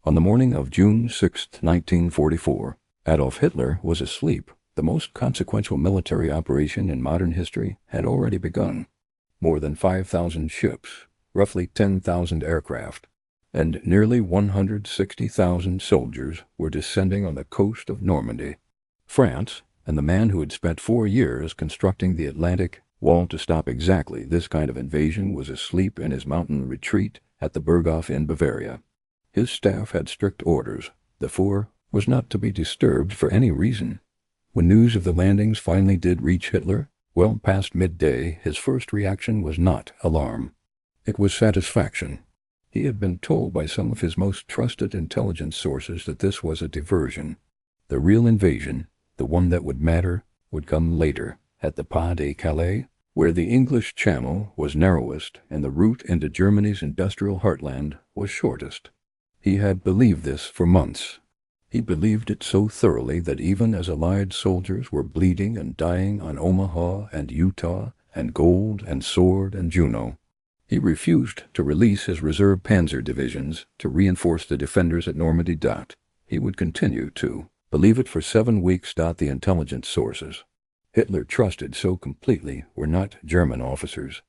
On the morning of June 6, 1944, Adolf Hitler was asleep. The most consequential military operation in modern history had already begun. More than 5,000 ships, roughly 10,000 aircraft, and nearly 160,000 soldiers were descending on the coast of Normandy. France, and the man who had spent 4 years constructing the Atlantic wall to stop exactly this kind of invasion, was asleep in his mountain retreat at the Berghof in Bavaria. His staff had strict orders. The four was not to be disturbed for any reason. When news of the landings finally did reach Hitler, well past midday, his first reaction was not alarm. It was satisfaction. He had been told by some of his most trusted intelligence sources that this was a diversion. The real invasion, the one that would matter, would come later, at the Pas de Calais, where the English Channel was narrowest and the route into Germany's industrial heartland was shortest. He had believed this for months. He believed it so thoroughly that even as Allied soldiers were bleeding and dying on Omaha and Utah and Gold and Sword and Juno, he refused to release his reserve panzer divisions to reinforce the defenders at Normandy. He would continue to believe it for 7 weeks. The intelligence sources Hitler trusted so completely were not German officers,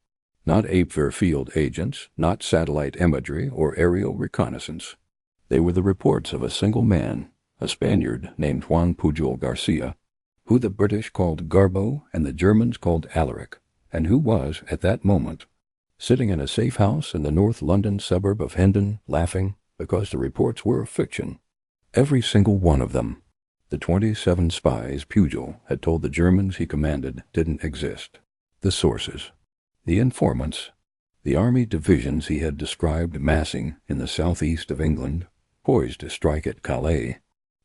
not Abwehr field agents, not satellite imagery or aerial reconnaissance. They were the reports of a single man, a Spaniard named Juan Pujol García, who the British called GARBO and the Germans called Alaric, and who was, at that moment, sitting in a safe house in the North London suburb of Hendon, laughing because the reports were a fiction. Every single one of them. The 27 spies Pujol had told the Germans he commanded didn't exist. The sources, the informants, the army divisions he had described massing in the southeast of England, poised to strike at Calais.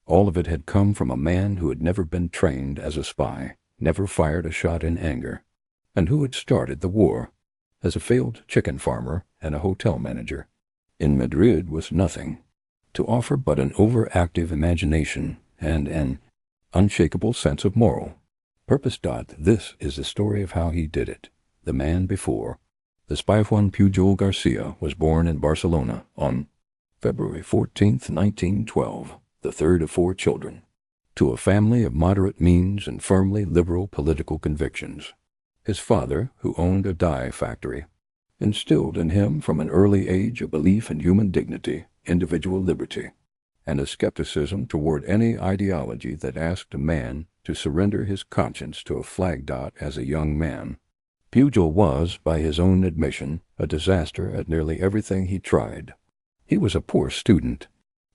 All of it had come from a man who had never been trained as a spy, never fired a shot in anger, and who had started the war as a failed chicken farmer and a hotel manager. In Madrid was nothing to offer but an overactive imagination and an unshakable sense of moral purpose. This is the story of how he did it. The man before, the spy Juan Pujol García, was born in Barcelona on February 14, 1912, the third of 4 children, to a family of moderate means and firmly liberal political convictions. His father, who owned a dye factory, instilled in him from an early age a belief in human dignity, individual liberty, and a skepticism toward any ideology that asked a man to surrender his conscience to a flag. As a young man, Pujol was, by his own admission, a disaster at nearly everything he tried. He was a poor student.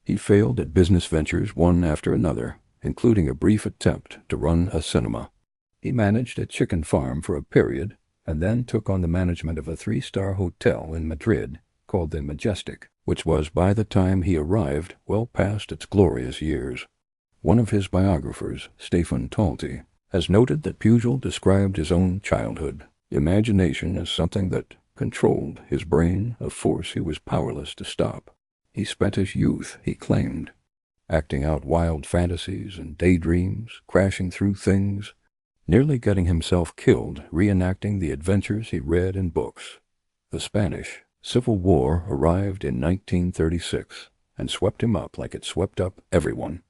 He failed at business ventures one after another, including a brief attempt to run a cinema. He managed a chicken farm for a period, and then took on the management of a 3-star hotel in Madrid called the Majestic, which was, by the time he arrived, well past its glorious years. One of his biographers, Stefan Talty, has noted that Pujol described his own childhood imagination as something that controlled his brain, a force he was powerless to stop. He spent his youth, he claimed, acting out wild fantasies and daydreams, crashing through things, nearly getting himself killed reenacting the adventures he read in books. The Spanish Civil War arrived in 1936 and swept him up like it swept up everyone.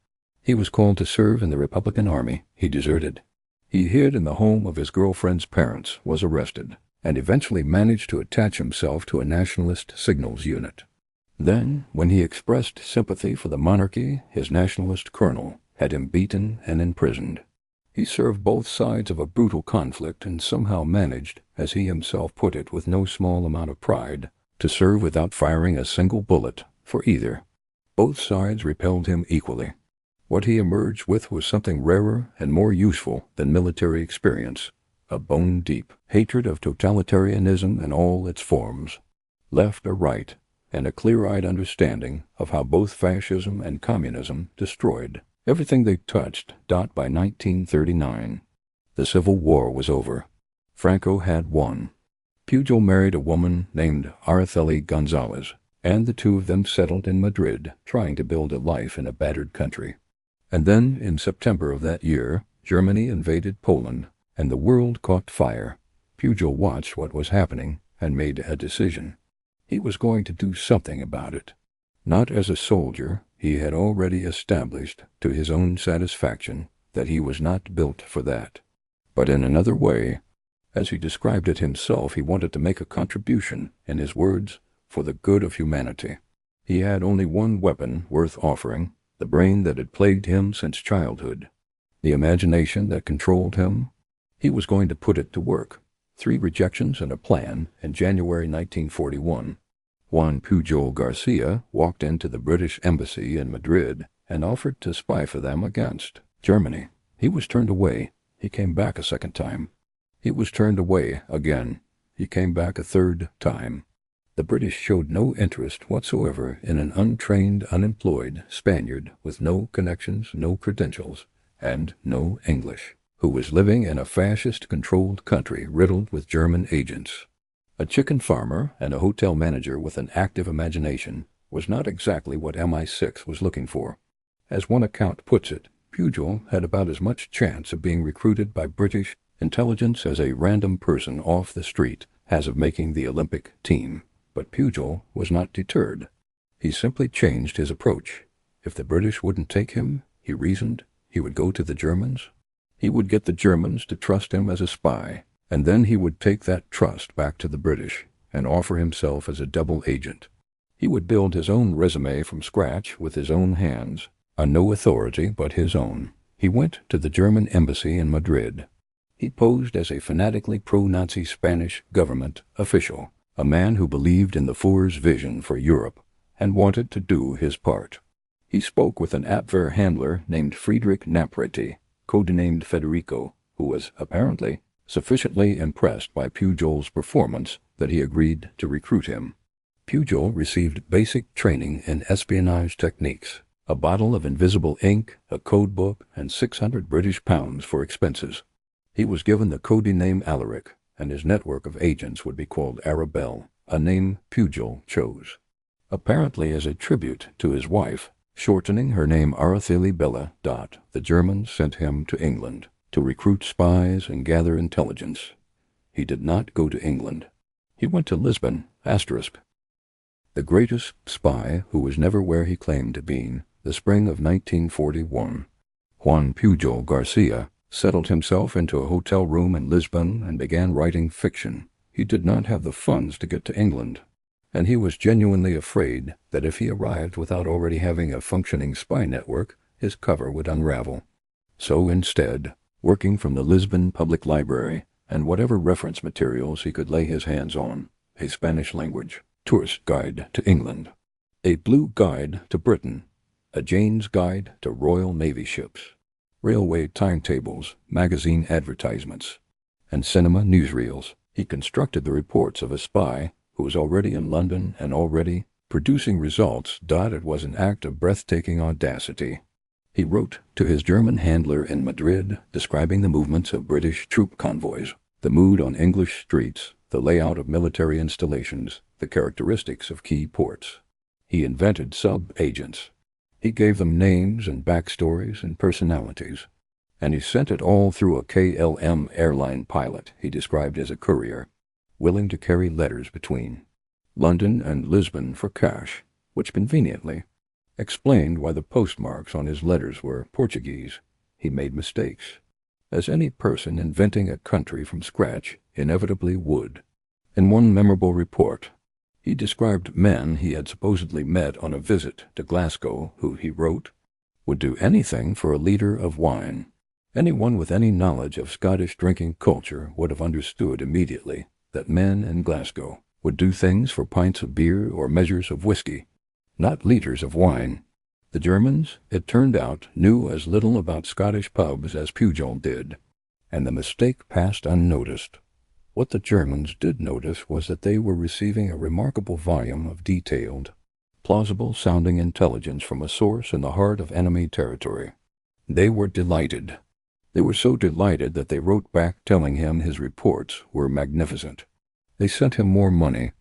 He was called to serve in the Republican Army. He deserted. He hid in the home of his girlfriend's parents, was arrested, and eventually managed to attach himself to a nationalist signals unit. Then, when he expressed sympathy for the monarchy, his nationalist colonel had him beaten and imprisoned. He served both sides of a brutal conflict and somehow managed, as he himself put it with no small amount of pride, to serve without firing a single bullet for either. Both sides repelled him equally. What he emerged with was something rarer and more useful than military experience, a bone-deep hatred of totalitarianism in all its forms, left or right, and a clear-eyed understanding of how both fascism and communism destroyed everything they touched. By 1939, the Civil War was over. Franco had won. Pujol married a woman named Araceli Gonzalez, and the two of them settled in Madrid, trying to build a life in a battered country. And then, in September of that year, Germany invaded Poland, and the world caught fire. Pujol watched what was happening and made a decision. He was going to do something about it. Not as a soldier, he had already established to his own satisfaction that he was not built for that. But in another way, as he described it himself, he wanted to make a contribution, in his words, for the good of humanity. He had only one weapon worth offering, the brain that had plagued him since childhood, the imagination that controlled him. He was going to put it to work. 3 rejections and a plan. In January 1941, Juan Pujol García walked into the British embassy in Madrid and offered to spy for them against Germany. He was turned away. He came back a second time. He was turned away again. He came back a third time. The British showed no interest whatsoever in an untrained, unemployed Spaniard with no connections, no credentials, and no English, who was living in a fascist-controlled country riddled with German agents. A chicken farmer and a hotel manager with an active imagination was not exactly what MI6 was looking for. As one account puts it, Pujol had about as much chance of being recruited by British intelligence as a random person off the street has of making the Olympic team. But Pujol was not deterred. He simply changed his approach. If the British wouldn't take him, he reasoned, he would go to the Germans. He would get the Germans to trust him as a spy, and then he would take that trust back to the British and offer himself as a double agent. He would build his own resume from scratch with his own hands, on no authority but his own. He went to the German embassy in Madrid. He posed as a fanatically pro-Nazi Spanish government official, a man who believed in the Fuhrer's vision for Europe and wanted to do his part. He spoke with an Abwehr handler named Friedrich Napreti, codenamed Federico, who was apparently sufficiently impressed by Pujol's performance that he agreed to recruit him. Pujol received basic training in espionage techniques, a bottle of invisible ink, a code book, and 600 British pounds for expenses. He was given the coding name Alaric, and his network of agents would be called Arabelle, a name Pujol chose, apparently as a tribute to his wife, shortening her name Araceli Bella. The Germans sent him to England to recruit spies and gather intelligence. He did not go to England. He went to Lisbon, the greatest spy who was never where he claimed to be. The spring of 1941, Juan Pujol García settled himself into a hotel room in Lisbon and began writing fiction. He did not have the funds to get to England, and he was genuinely afraid that if he arrived without already having a functioning spy network, his cover would unravel. So instead, working from the Lisbon Public Library and whatever reference materials he could lay his hands on, a Spanish language tourist guide to England, a blue guide to Britain, a Jane's guide to Royal Navy ships, railway timetables, magazine advertisements, and cinema newsreels, he constructed the reports of a spy who was already in London and already producing results. It was an act of breathtaking audacity. He wrote to his German handler in Madrid, describing the movements of British troop convoys, the mood on English streets, the layout of military installations, the characteristics of key ports. He invented sub-agents. He gave them names and backstories and personalities, and he sent it all through a KLM airline pilot he described as a courier, willing to carry letters between London and Lisbon for cash, which conveniently explained why the postmarks on his letters were Portuguese. He made mistakes, as any person inventing a country from scratch inevitably would. In one memorable report, he described men he had supposedly met on a visit to Glasgow who, he wrote, would do anything for a liter of wine. Anyone with any knowledge of Scottish drinking culture would have understood immediately that men in Glasgow would do things for pints of beer or measures of whiskey, not liters of wine. The Germans, it turned out, knew as little about Scottish pubs as Pujol did, and the mistake passed unnoticed. What the Germans did notice was that they were receiving a remarkable volume of detailed, plausible-sounding intelligence from a source in the heart of enemy territory. They were delighted. They were so delighted that they wrote back telling him his reports were magnificent. They sent him more money.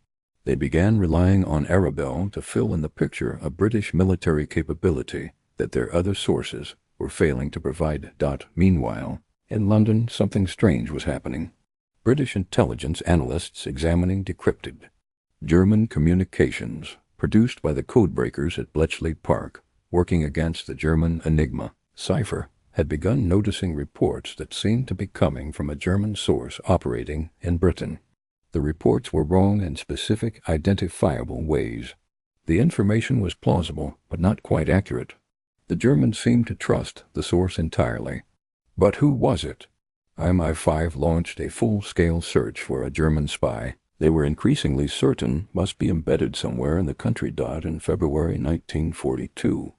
They began relying on Arabelle to fill in the picture of British military capability that their other sources were failing to provide. Meanwhile, in London, something strange was happening. British intelligence analysts examining decrypted German communications produced by the codebreakers at Bletchley Park, working against the German Enigma cipher, had begun noticing reports that seemed to be coming from a German source operating in Britain. The reports were wrong in specific, identifiable ways. The information was plausible, but not quite accurate. The Germans seemed to trust the source entirely. But who was it? MI5 launched a full-scale search for a German spy they were increasingly certain must be embedded somewhere in the country. In February 1942,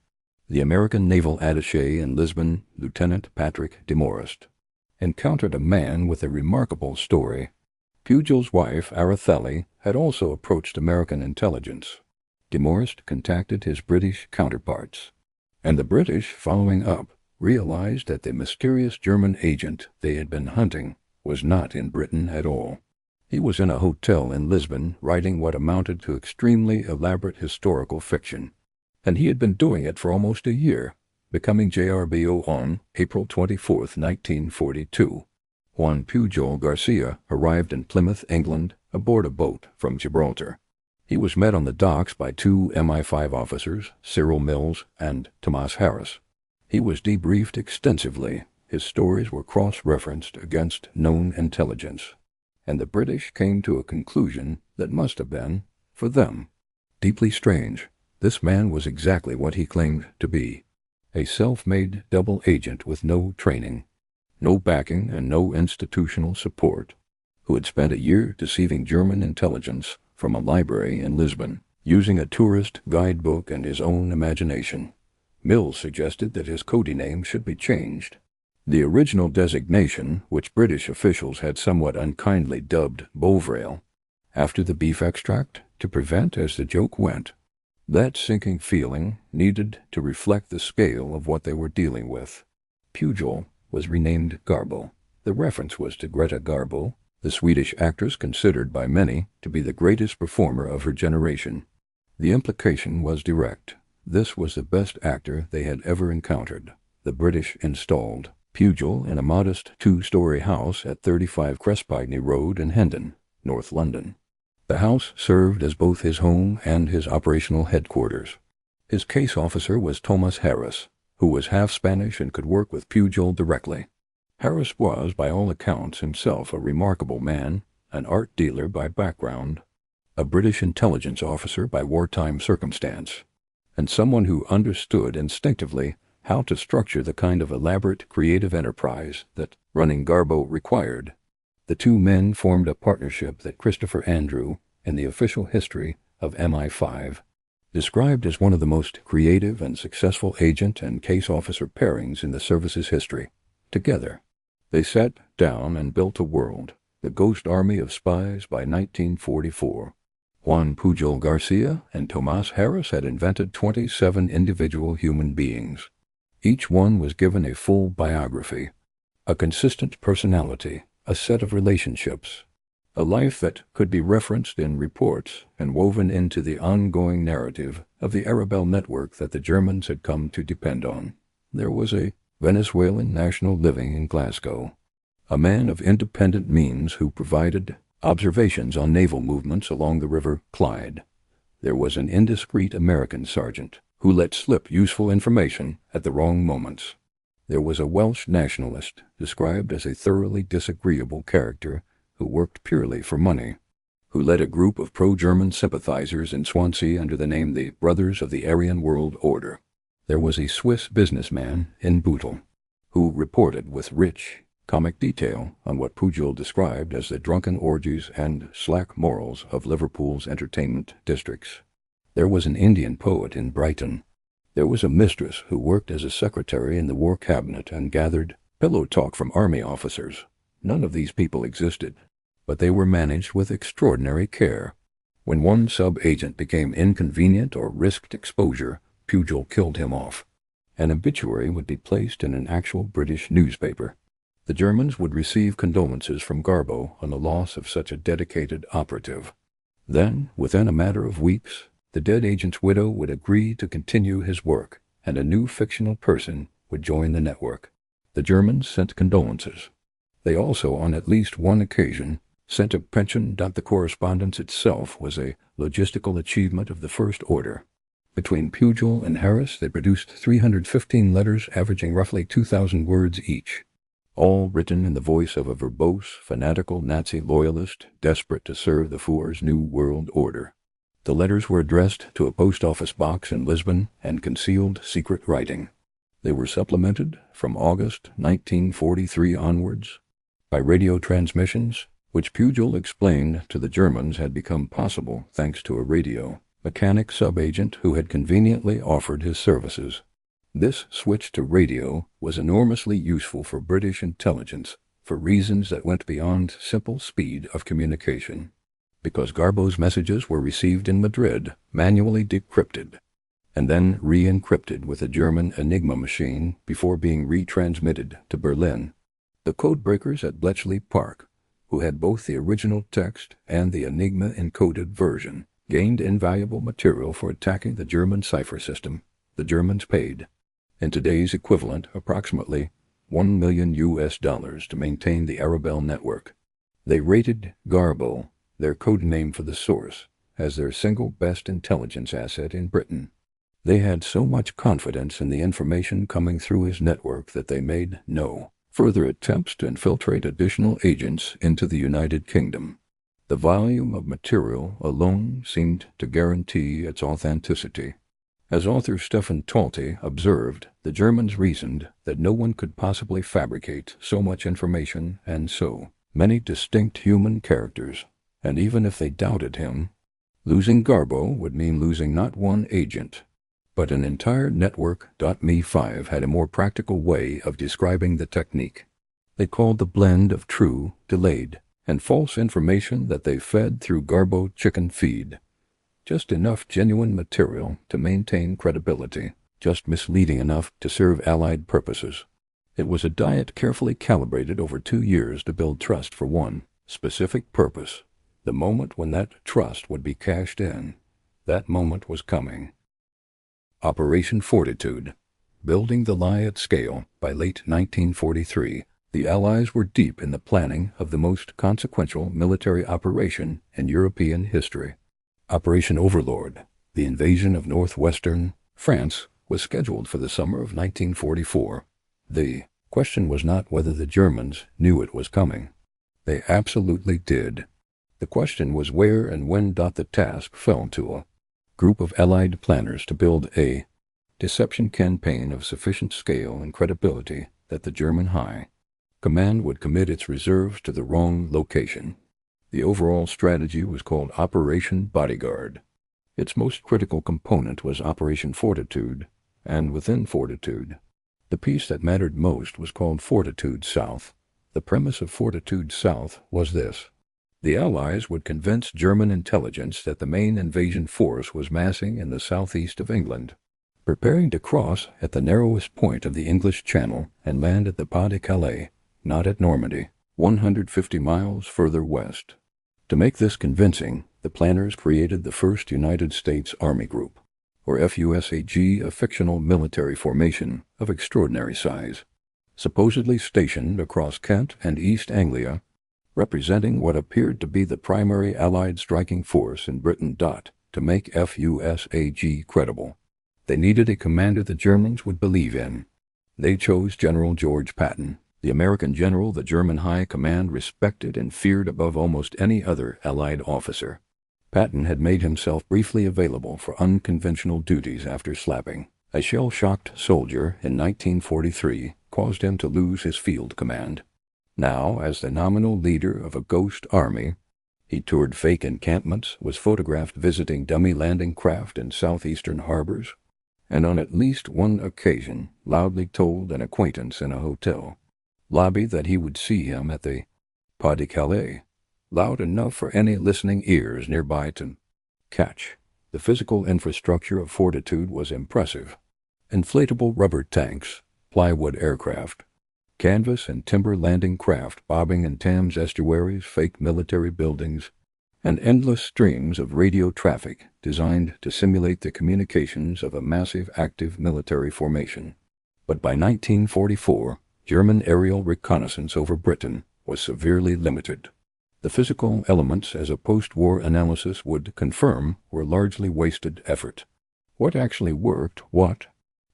the American naval attaché in Lisbon, Lieutenant Patrick Demorest, encountered a man with a remarkable story. Pujol's wife, Araceli, had also approached American intelligence. Demorest contacted his British counterparts, and the British, following up, realized that the mysterious German agent they had been hunting was not in Britain at all. He was in a hotel in Lisbon writing what amounted to extremely elaborate historical fiction, and he had been doing it for almost a year, becoming GARBO on April 24, 1942. Juan Pujol García arrived in Plymouth, England, aboard a boat from Gibraltar. He was met on the docks by two MI5 officers, Cyril Mills and Thomas Harris. He was debriefed extensively. His stories were cross-referenced against known intelligence, and the British came to a conclusion that must have been, for them, deeply strange. This man was exactly what he claimed to be: a self-made double agent with no training, no backing, and no institutional support, who had spent a year deceiving German intelligence from a library in Lisbon, using a tourist guidebook and his own imagination. Mills suggested that his codey name should be changed. The original designation, which British officials had somewhat unkindly dubbed Bovril, after the beef extract, to prevent, as the joke went, that sinking feeling, needed to reflect the scale of what they were dealing with. Pujol was renamed GARBO. The reference was to Greta Garbo, the Swedish actress considered by many to be the greatest performer of her generation. The implication was direct. This was the best actor they had ever encountered. The British installed Pujol in a modest two-story house at 35 Crespigny Road in Hendon, North London. The house served as both his home and his operational headquarters. His case officer was Thomas Harris, who was half Spanish and could work with Pujol directly. Harris was, by all accounts, himself a remarkable man, an art dealer by background, a British intelligence officer by wartime circumstance, and someone who understood instinctively how to structure the kind of elaborate creative enterprise that running GARBO required. The two men formed a partnership that Christopher Andrew, in the official history of MI5, described as one of the most creative and successful agent and case officer pairings in the service's history. Together, they sat down and built a world, the ghost army of spies. By 1944. Juan Pujol García and Thomas Harris had invented 27 individual human beings. Each one was given a full biography, a consistent personality, a set of relationships, a life that could be referenced in reports and woven into the ongoing narrative of the Arabelle network that the Germans had come to depend on. There was a Venezuelan national living in Glasgow, a man of independent means who provided observations on naval movements along the River Clyde. There was an indiscreet American sergeant who let slip useful information at the wrong moments. There was a Welsh nationalist described as a thoroughly disagreeable character who worked purely for money, who led a group of pro-German sympathizers in Swansea under the name the Brothers of the Aryan World Order. There was a Swiss businessman in Bootle who reported with rich, comic detail on what Pujol described as the drunken orgies and slack morals of Liverpool's entertainment districts. There was an Indian poet in Brighton. There was a mistress who worked as a secretary in the War Cabinet and gathered pillow talk from army officers. None of these people existed, but they were managed with extraordinary care. When one sub-agent became inconvenient or risked exposure, Pujol killed him off. An obituary would be placed in an actual British newspaper. The Germans would receive condolences from GARBO on the loss of such a dedicated operative. Then, within a matter of weeks, the dead agent's widow would agree to continue his work, and a new fictional person would join the network. The Germans sent condolences. They also, on at least one occasion, sent a pension. The correspondence itself was a logistical achievement of the first order. Between Pujol and Harris, they produced 315 letters averaging roughly 2,000 words each, all written in the voice of a verbose, fanatical Nazi loyalist desperate to serve the Fuhrer's New World Order. The letters were addressed to a post office box in Lisbon and concealed secret writing. They were supplemented, from August 1943 onwards, by radio transmissions, which Pujol explained to the Germans had become possible thanks to a radio mechanic sub-agent who had conveniently offered his services. This switch to radio was enormously useful for British intelligence for reasons that went beyond simple speed of communication. Because GARBO's messages were received in Madrid, manually decrypted, and then re-encrypted with a German Enigma machine before being retransmitted to Berlin. The codebreakers at Bletchley Park, who had both the original text and the Enigma encoded version, gained invaluable material for attacking the German cipher system. The Germans paid, in today's equivalent, approximately $1 million to maintain the Arabelle network. They rated GARBO, their code name for the source, as their single best intelligence asset in Britain. They had so much confidence in the information coming through his network that they made no further attempts to infiltrate additional agents into the United Kingdom. The volume of material alone seemed to guarantee its authenticity. As author Stefan Tolte observed, the Germans reasoned that no one could possibly fabricate so much information and so many distinct human characters, and even if they doubted him, losing GARBO would mean losing not one agent, but an entire network. Me5 had a more practical way of describing the technique. They called the blend of true, delayed, and false information that they fed through GARBO chicken feed. Just enough genuine material to maintain credibility, just misleading enough to serve Allied purposes. It was a diet carefully calibrated over 2 years to build trust for one specific purpose. The moment when that trust would be cashed in, that moment was coming. Operation Fortitude. Building the lie at scale. By late 1943, the Allies were deep in the planning of the most consequential military operation in European history. Operation Overlord, the invasion of northwestern France, was scheduled for the summer of 1944. The question was not whether the Germans knew it was coming. They absolutely did. The question was where and when. The task fell to a group of Allied planners to build a deception campaign of sufficient scale and credibility that the German High Command would commit its reserves to the wrong location. The overall strategy was called Operation Bodyguard. Its most critical component was Operation Fortitude, and within Fortitude, the piece that mattered most was called Fortitude South. The premise of Fortitude South was this: the Allies would convince German intelligence that the main invasion force was massing in the southeast of England, preparing to cross at the narrowest point of the English Channel and land at the Pas de Calais, not at Normandy, 150 miles further west. To make this convincing, the planners created the first United States Army Group, or FUSAG, a fictional military formation of extraordinary size, supposedly stationed across Kent and East Anglia, representing what appeared to be the primary Allied striking force in Britain. To make FUSAG credible, they needed a commander the Germans would believe in. They chose General George Patton, the American general the German High Command respected and feared above almost any other Allied officer. Patton had made himself briefly available for unconventional duties after slapping a shell-shocked soldier in 1943 caused him to lose his field command. Now, as the nominal leader of a ghost army, he toured fake encampments, was photographed visiting dummy landing craft in southeastern harbors, and on at least one occasion loudly told an acquaintance in a hotel lobby that he would see him at the Pas de Calais, loud enough for any listening ears nearby to catch. The physical infrastructure of Fortitude was impressive. Inflatable rubber tanks, plywood aircraft, canvas and timber landing craft bobbing in Thames estuaries, fake military buildings, and endless streams of radio traffic designed to simulate the communications of a massive active military formation. But by 1944, German aerial reconnaissance over Britain was severely limited. The physical elements, as a post-war analysis would confirm, were largely wasted effort. What actually worked, what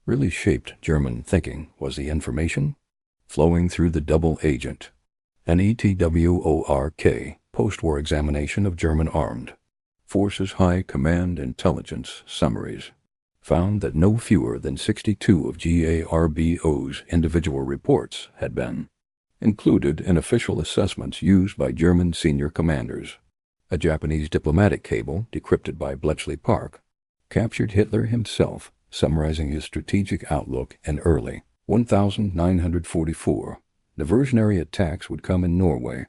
really shaped German thinking, was the information flowing through the double agent. An ETWORK post-war examination of German armed forces high command intelligence summaries found that no fewer than 62 of GARBO's individual reports had been included in official assessments used by German senior commanders. A Japanese diplomatic cable, decrypted by Bletchley Park, captured Hitler himself, summarizing his strategic outlook in early 1944. Diversionary attacks would come in Norway,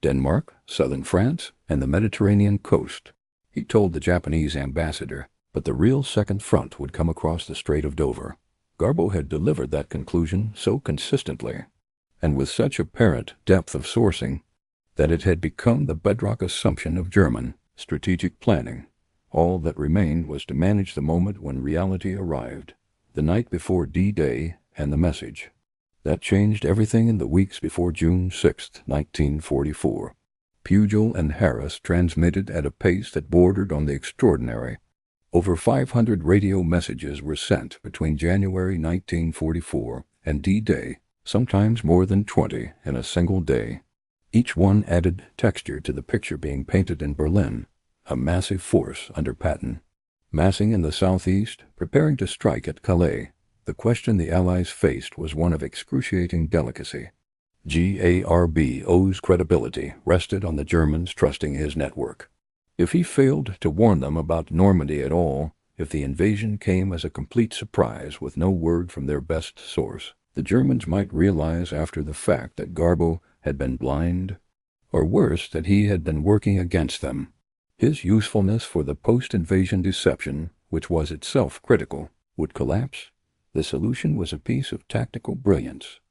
Denmark, southern France, and the Mediterranean coast, he told the Japanese ambassador, but the real second front would come across the Strait of Dover. Garbo had delivered that conclusion so consistently, and with such apparent depth of sourcing, that it had become the bedrock assumption of German strategic planning. All that remained was to manage the moment when reality arrived, the night before D-Day, and the message that changed everything in the weeks before June 6, 1944. Pujol and Harris transmitted at a pace that bordered on the extraordinary. Over 500 radio messages were sent between January 1944 and D-Day, sometimes more than 20 in a single day. Each one added texture to the picture being painted in Berlin, a massive force under Patton, massing in the southeast, preparing to strike at Calais. The question the Allies faced was one of excruciating delicacy. GARBO's credibility rested on the Germans trusting his network. If he failed to warn them about Normandy at all, if the invasion came as a complete surprise with no word from their best source, the Germans might realize after the fact that Garbo had been blind, or worse, that he had been working against them. His usefulness for the post-invasion deception, which was itself critical, would collapse. The solution was a piece of tactical brilliance.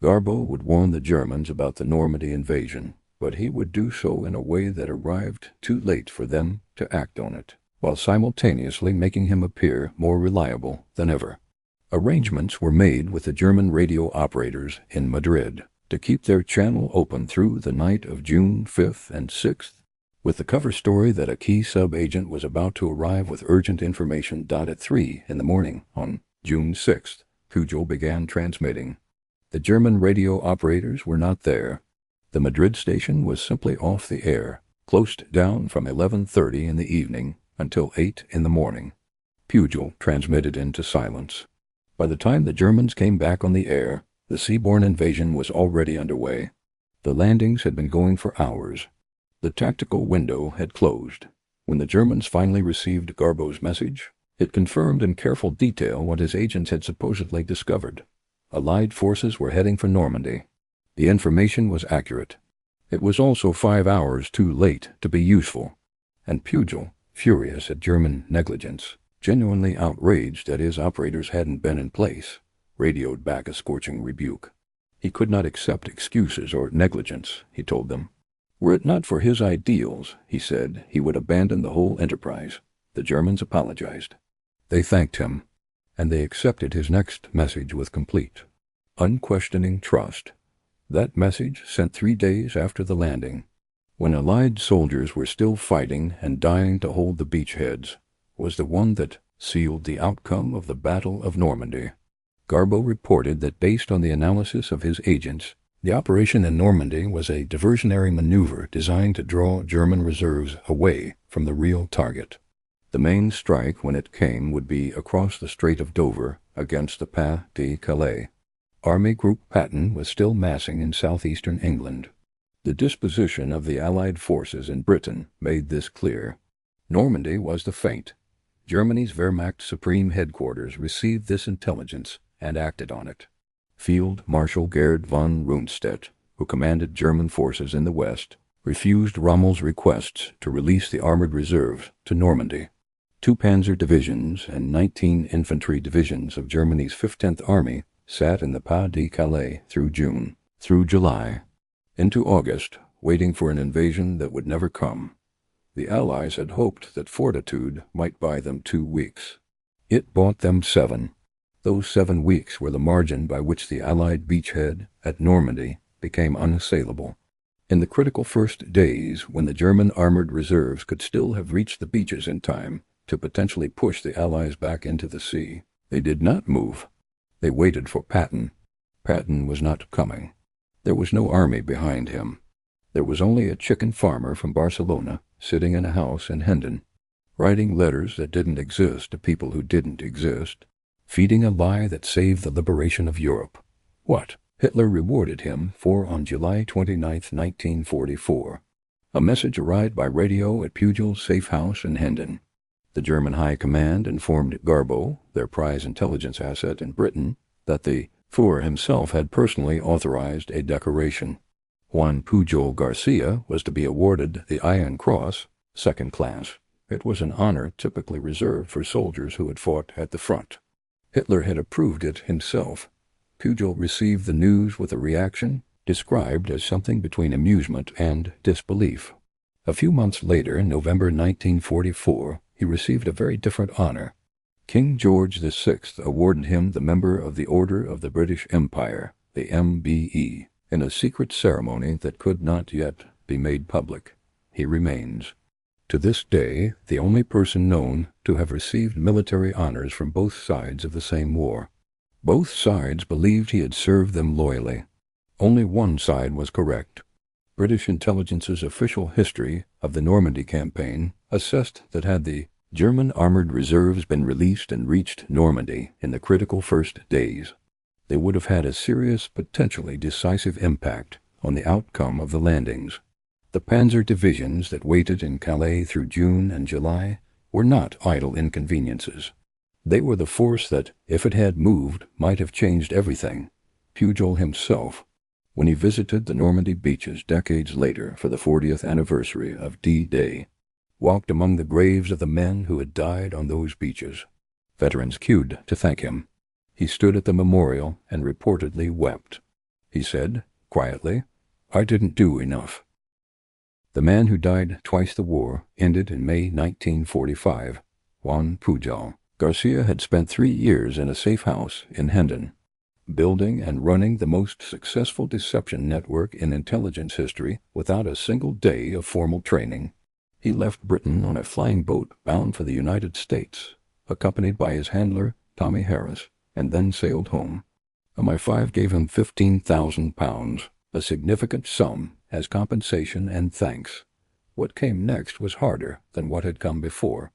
Garbo would warn the Germans about the Normandy invasion, but he would do so in a way that arrived too late for them to act on it, while simultaneously making him appear more reliable than ever. Arrangements were made with the German radio operators in Madrid to keep their channel open through the night of June 5th and 6th, with the cover story that a key sub-agent was about to arrive with urgent information. At 3 in the morning on June 6th, Pujol began transmitting. The German radio operators were not there. The Madrid station was simply off the air, closed down from 11:30 in the evening until 8 in the morning. Pujol transmitted into silence. By the time the Germans came back on the air, the seaborne invasion was already underway. The landings had been going for hours. The tactical window had closed. When the Germans finally received Garbo's message, it confirmed in careful detail what his agents had supposedly discovered. Allied forces were heading for Normandy. The information was accurate. It was also 5 hours too late to be useful, and Pujol, furious at German negligence, genuinely outraged that his operators hadn't been in place, radioed back a scorching rebuke. He could not accept excuses or negligence, he told them. Were it not for his ideals, he said, he would abandon the whole enterprise. The Germans apologized. They thanked him, and they accepted his next message with complete, unquestioning trust. That message, sent 3 days after the landing, when Allied soldiers were still fighting and dying to hold the beachheads, was the one that sealed the outcome of the Battle of Normandy. Garbo reported that based on the analysis of his agents, the operation in Normandy was a diversionary maneuver designed to draw German reserves away from the real target. The main strike, when it came, would be across the Strait of Dover against the Pas de Calais. Army Group Patton was still massing in southeastern England. The disposition of the Allied forces in Britain made this clear. Normandy was the fate. Germany's Wehrmacht Supreme Headquarters received this intelligence and acted on it. Field Marshal Gerd von Rundstedt, who commanded German forces in the west, refused Rommel's requests to release the armored reserves to Normandy. 2 panzer divisions and 19 infantry divisions of Germany's 15th Army sat in the Pas de Calais through June, through July, into August, waiting for an invasion that would never come. The Allies had hoped that Fortitude might buy them 2 weeks. It bought them 7. Those 7 weeks were the margin by which the Allied beachhead at Normandy became unassailable. In the critical first days, when the German armored reserves could still have reached the beaches in time to potentially push the Allies back into the sea, they did not move. They waited for Patton. Patton was not coming. There was no army behind him. There was only a chicken farmer from Barcelona sitting in a house in Hendon, writing letters that didn't exist to people who didn't exist, feeding a lie that saved the liberation of Europe. What Hitler rewarded him for on July 29, 1944. A message arrived by radio at Pujol's safe house in Hendon. The German High Command informed GARBO, their prize intelligence asset in Britain, that the Fuhrer himself had personally authorized a decoration. Juan Pujol García was to be awarded the Iron Cross, second class. It was an honor typically reserved for soldiers who had fought at the front. Hitler had approved it himself. Pujol received the news with a reaction described as something between amusement and disbelief. A few months later, in November 1944, he received a very different honor. King George VI awarded him the Member of the Order of the British Empire, the MBE, in a secret ceremony that could not yet be made public. He remains, to this day, the only person known to have received military honors from both sides of the same war. Both sides believed he had served them loyally. Only one side was correct. British intelligence's official history of the Normandy campaign assessed that had the German armored reserves been released and reached Normandy in the critical first days, they would have had a serious, potentially decisive impact on the outcome of the landings. The panzer divisions that waited in Calais through June and July were not idle inconveniences. They were the force that, if it had moved, might have changed everything. Pujol himself, when he visited the Normandy beaches decades later for the 40th anniversary of D-Day, walked among the graves of the men who had died on those beaches. Veterans queued to thank him. He stood at the memorial and reportedly wept. He said, quietly, "I didn't do enough." The man who died twice the war ended in May 1945, Juan Pujol García had spent 3 years in a safe house in Hendon, building and running the most successful deception network in intelligence history without a single day of formal training. He left Britain on a flying boat bound for the United States, accompanied by his handler, Tommy Harris, and then sailed home. MI5 gave him £15,000, a significant sum, as compensation and thanks. What came next was harder than what had come before.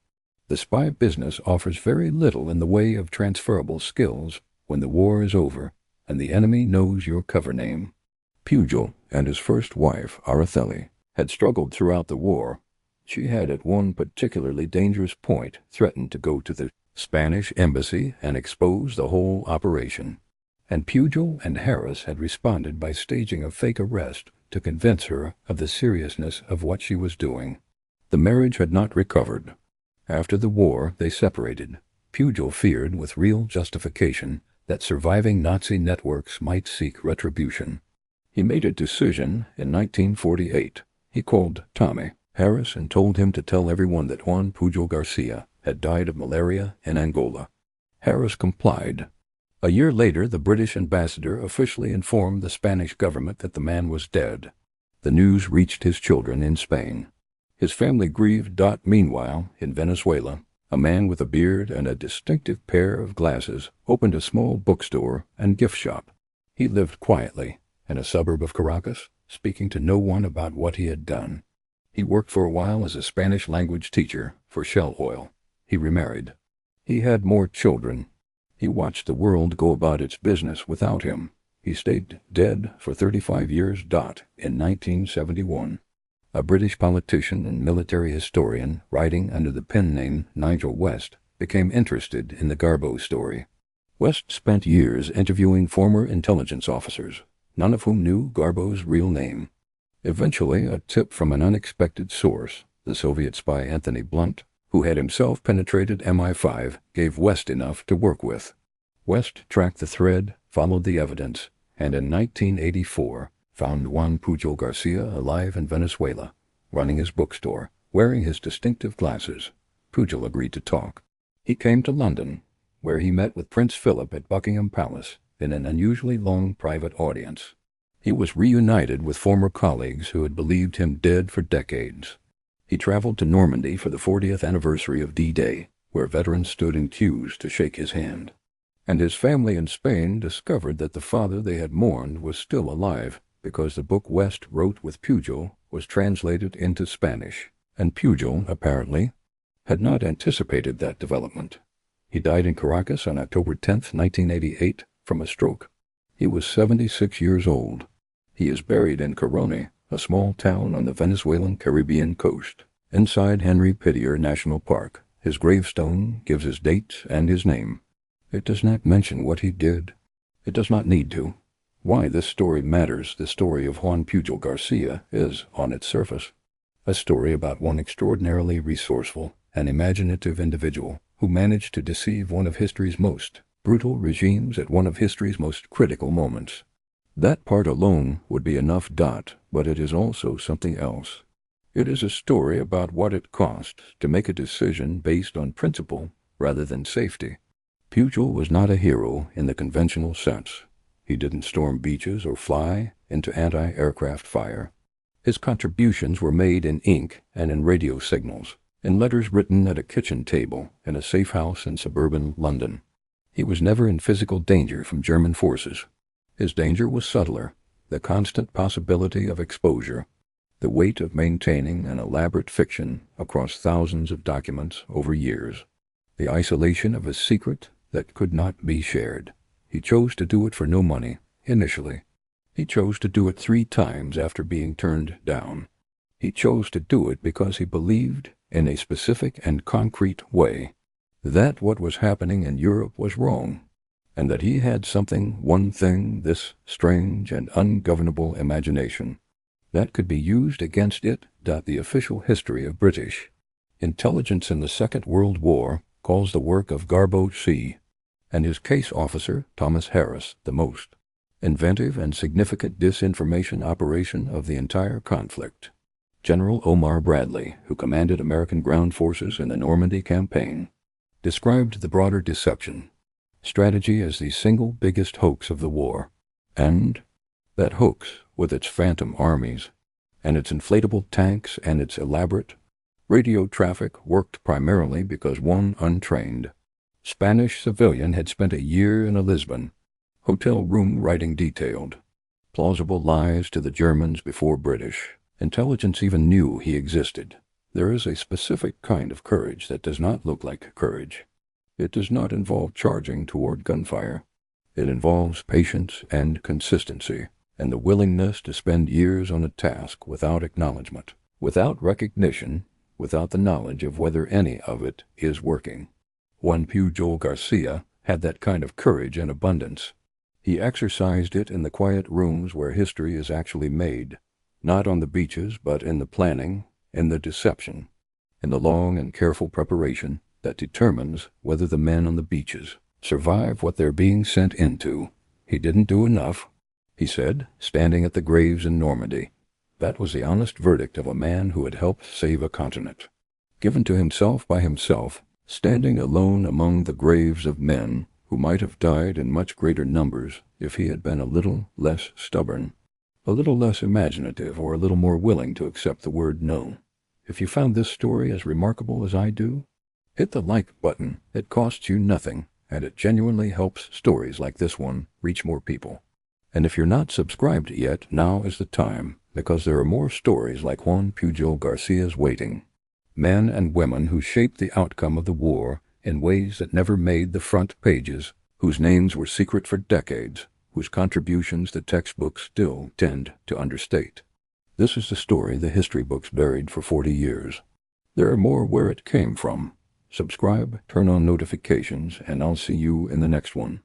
The spy business offers very little in the way of transferable skills when the war is over and the enemy knows your cover name. Pujol and his first wife, Araceli, had struggled throughout the war. She had at one particularly dangerous point threatened to go to the Spanish embassy and expose the whole operation. And Pujol and Harris had responded by staging a fake arrest to convince her of the seriousness of what she was doing. The marriage had not recovered. After the war, they separated. Pujol feared with real justification that surviving Nazi networks might seek retribution. He made a decision in 1948. He called Tommy Harris and told him to tell everyone that Juan Pujol García had died of malaria in Angola. Harris complied. A year later, the British ambassador officially informed the Spanish government that the man was dead. The news reached his children in Spain. His family grieved. Meanwhile, in Venezuela, a man with a beard and a distinctive pair of glasses opened a small bookstore and gift shop. He lived quietly in a suburb of Caracas, speaking to no one about what he had done. He worked for a while as a Spanish-language teacher for Shell Oil. He remarried. He had more children. He watched the world go about its business without him. He stayed dead for 35 years. In 1971. A British politician and military historian writing under the pen name Nigel West became interested in the GARBO story. West spent years interviewing former intelligence officers, none of whom knew GARBO's real name. Eventually, a tip from an unexpected source, the Soviet spy Anthony Blunt, who had himself penetrated MI5, gave West enough to work with. West tracked the thread, followed the evidence, and in 1984 found Juan Pujol García alive in Venezuela, running his bookstore, wearing his distinctive glasses. Pujol agreed to talk. He came to London, where he met with Prince Philip at Buckingham Palace in an unusually long private audience. He was reunited with former colleagues who had believed him dead for decades. He traveled to Normandy for the 40th anniversary of D-Day, where veterans stood in queues to shake his hand. And his family in Spain discovered that the father they had mourned was still alive, because the book West wrote with Pujol was translated into Spanish, and Pujol, apparently, had not anticipated that development. He died in Caracas on October 10, 1988, from a stroke. He was 76 years old. He is buried in Corone, a small town on the Venezuelan Caribbean coast, inside Henry Pittier National Park. His gravestone gives his date and his name. It does not mention what he did. It does not need to. Why this story matters, the story of Juan Pujol García, is, on its surface, a story about one extraordinarily resourceful and imaginative individual who managed to deceive one of history's most brutal regimes at one of history's most critical moments. That part alone would be enough, but it is also something else. It is a story about what it cost to make a decision based on principle rather than safety. Pujol was not a hero in the conventional sense. He didn't storm beaches or fly into anti-aircraft fire. His contributions were made in ink and in radio signals, in letters written at a kitchen table in a safe house in suburban London. He was never in physical danger from German forces. His danger was subtler, the constant possibility of exposure, the weight of maintaining an elaborate fiction across thousands of documents over years, the isolation of a secret that could not be shared. He chose to do it for no money, initially. He chose to do it 3 times after being turned down. He chose to do it because he believed, in a specific and concrete way, that what was happening in Europe was wrong, and that he had something, one thing, this strange and ungovernable imagination, that could be used against it. The official history of British intelligence in the Second World War calls the work of GARBO C. and his case officer, Thomas Harris, the most inventive and significant disinformation operation of the entire conflict. General Omar Bradley, who commanded American ground forces in the Normandy campaign, described the broader deception strategy as the single biggest hoax of the war, and that hoax, with its phantom armies, and its inflatable tanks and its elaborate radio traffic, worked primarily because one untrained Spanish civilian had spent a year in a Lisbon hotel room writing detailed, plausible lies to the Germans before British intelligence even knew he existed. There is a specific kind of courage that does not look like courage. It does not involve charging toward gunfire. It involves patience and consistency, and the willingness to spend years on a task without acknowledgement, without recognition, without the knowledge of whether any of it is working. Juan Pujol García had that kind of courage in abundance. He exercised it in the quiet rooms where history is actually made, not on the beaches, but in the planning, in the deception, in the long and careful preparation that determines whether the men on the beaches survive what they're being sent into. He didn't do enough, he said, standing at the graves in Normandy. That was the honest verdict of a man who had helped save a continent. Given to himself by himself, standing alone among the graves of men who might have died in much greater numbers if he had been a little less stubborn, a little less imaginative, or a little more willing to accept the word no. If you found this story as remarkable as I do, hit the like button. It costs you nothing, and it genuinely helps stories like this one reach more people. And if you're not subscribed yet, now is the time, because there are more stories like Juan Pujol García's waiting. Men and women who shaped the outcome of the war in ways that never made the front pages, whose names were secret for decades, whose contributions the textbooks still tend to understate. This is the story the history books buried for 40 years. There are more where it came from. Subscribe, turn on notifications, and I'll see you in the next one.